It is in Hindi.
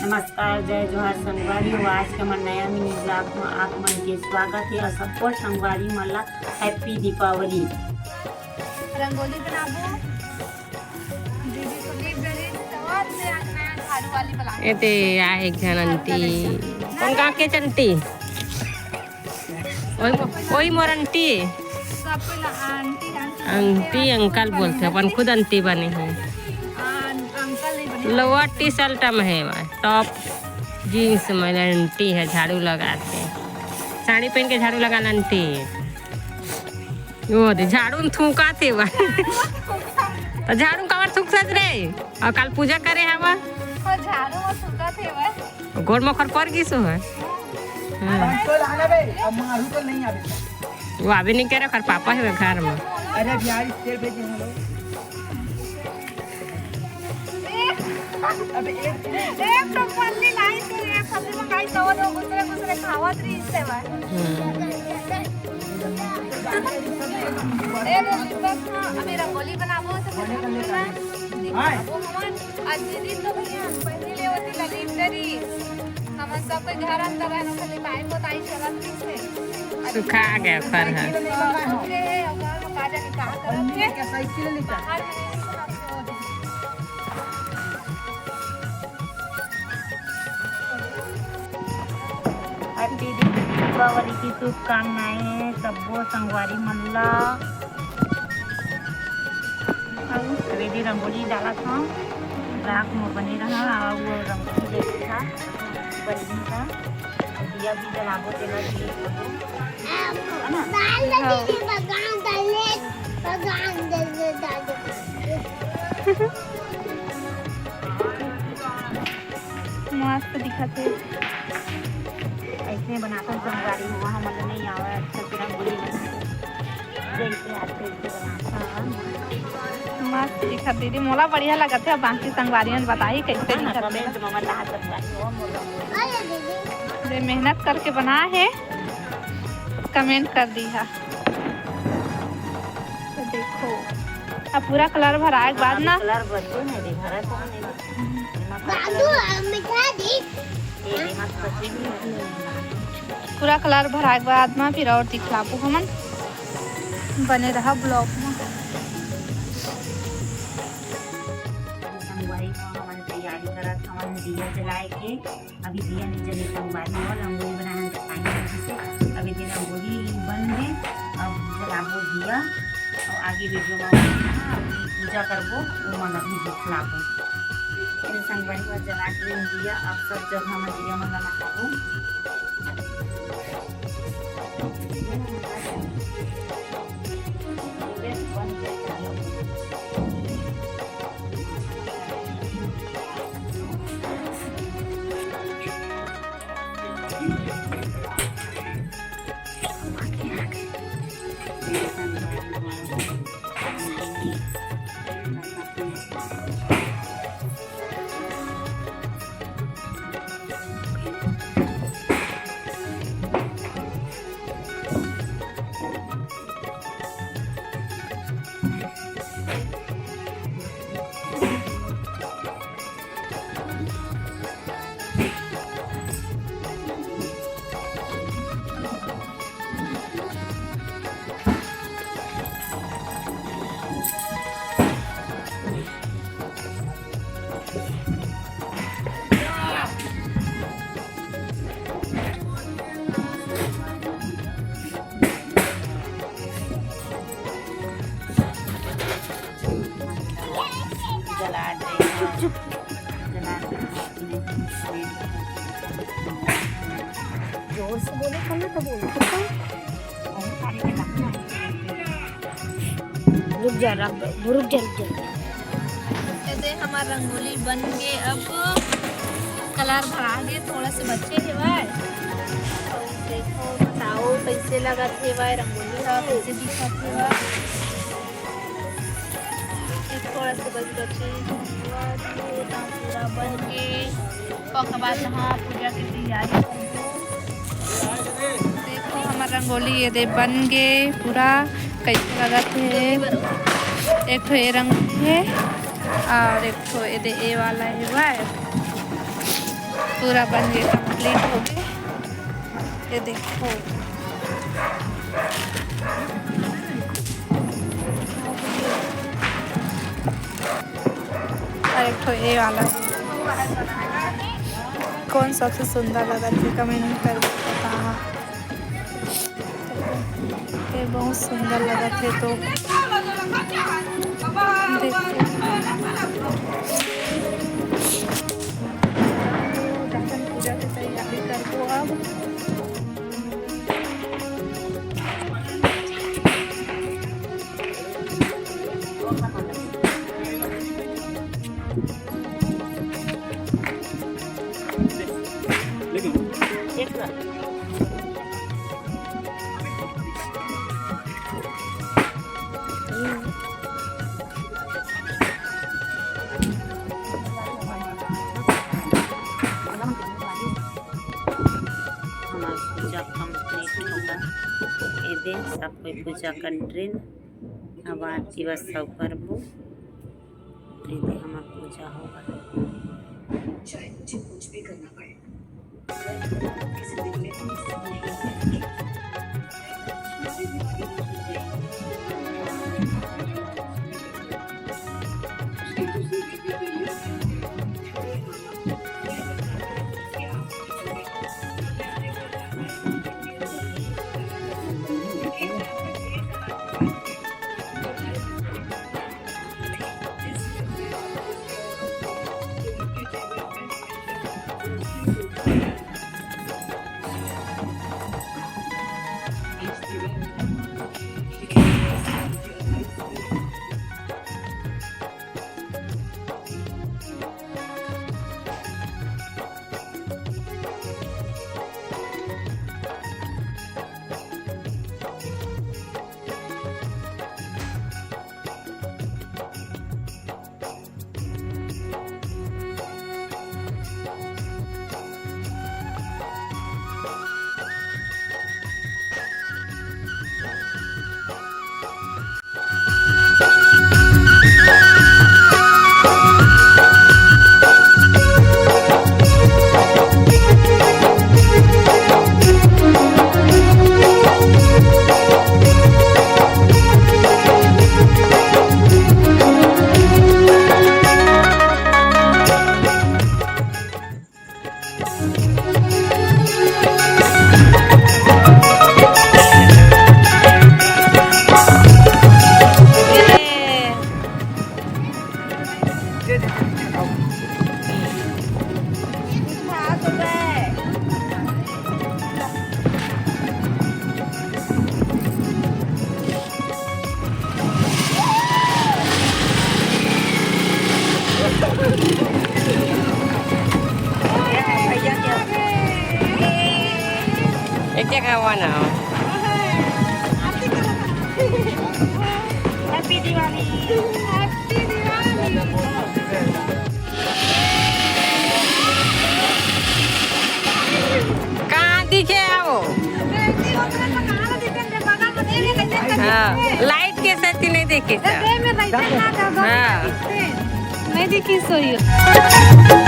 नमस्कार, जय जोहार संगवारी हो। आज के हमारे नया मिनी ब्लॉग में आप मन के स्वागत है और सबको संगवारी मन ला हैप्पी दीपावली। रंगोली बनाबो दीदी को लीप जरी तवार से आज नया झाड़ू वाली बना एते आहे घनंती कौन का के चंती ओई मोर आंटी सब पहला आंटी आंटी अंकल बोलते अपन खुद आंटी बने हैं। अंकल नहीं बने लोअर टी शर्ट में है, टॉप जीन्स में आंटी है, झाड़ू लगाते हैं। साड़ी पहन के झाड़ू लगा आंटी वो दे झाड़ू थूका थे तो झाड़ू कवर थूक सज रे और कल पूजा करे हवा और झाड़ू और थूका थे वह गोर मखर पर किसो है वो अभी नहीं कह रहा कर पापा है घर में। अरे बिहार स्टेट भेजे हम लोग। अबे एक तो पल्ली लाई तो एक पल्ली मंगाई तो वो दूसरे खावत रही इससे भाई ए बस अभी रंगोली बनाबो से वो हमन आज दीदी तो भैया पहले ले होती ललीप डरी हम सब कोई घर अंदर रहने खाली टाइम बताई चलत से सुखा गया फर है ओके और काजा की का करत के क्या साइकिल लेकर बाहर हैप्पी दीपावली की शुभकामनाएं सबको संगवारी मन ला। सवेरे रंगोली डाला था, राख में बने रहा और वो रंगोली देखा बनी था, दिया भी जलाबो तेना दिए मस्त दिखत है ऐसे बनाकर संगवारी हुआ हमारे नहीं आवा अच्छा से रंगोली जैसे आते बनाता मस्त दिखत दीदी मोला बढ़िया लगत है। बाकी संगवारियन बताई कैसे दिखत है कमेंट में बता सकता है मोर ये मेहनत करके बना है कमेंट कर दी है तो देखो अब पूरा कलर भराए के बाद ना कलर बदलो नहीं दे भरा तो नहीं पूरा कलर भराए के बाद में फिर और दिखलाबो हमन बने रहा ब्लॉग में। संगवारी को हमन तैयारी करत हमन दिया जलाए के अभी दिया नहीं जले संगवारी और रंगोली बनाने का टाइम से अभी दिन रंगोली बन गए अब जलाबो दिया और आगे वीडियो में अभी पूजा करबो वो मन अभी दिखलाबो संगवारी को जला के दिया अब सब जगह में दिया मन लगाबो जोर से बोले कल तो बोल रुक जा ऐसे हमारा रंगोली बन के अब कलर भरा गए थोड़ा से बच्चे है भाई देखो बताओ कैसे लगा थे भाई रंगोली का कैसे दिखा थे भाई थोड़ा से बच्चे पूरा बन के पक बाद हाँ पूजा की तैयारी देखो हमारा रंगोली ये दे बन गए पूरा कैसे लगा थे एक तो ये रंग है और एक तो ये वाला है भाई पूरा बन गया, कंप्लीट हो गया। ये देखो और एक तो ये वाला कौन सबसे सुंदर लगा थे कमेंट करके बताना। ये बहुत सुंदर लगा थे तो देखिए दर्शन पूजा की तैयारी करबो अब। पूजा कंप्लीट होगा। ये दे सब कोई पूजा कंट्रीन अब आरती बस सब करबो। ये दे हमार पूजा होगा। चाहे मुझे कुछ भी करना पड़े क्या kawan now. हैप्पी दिवाली। कहाँ दिखे वो? हाँ, लाइट के साथ नहीं देखी था। नहीं दिखी सोई।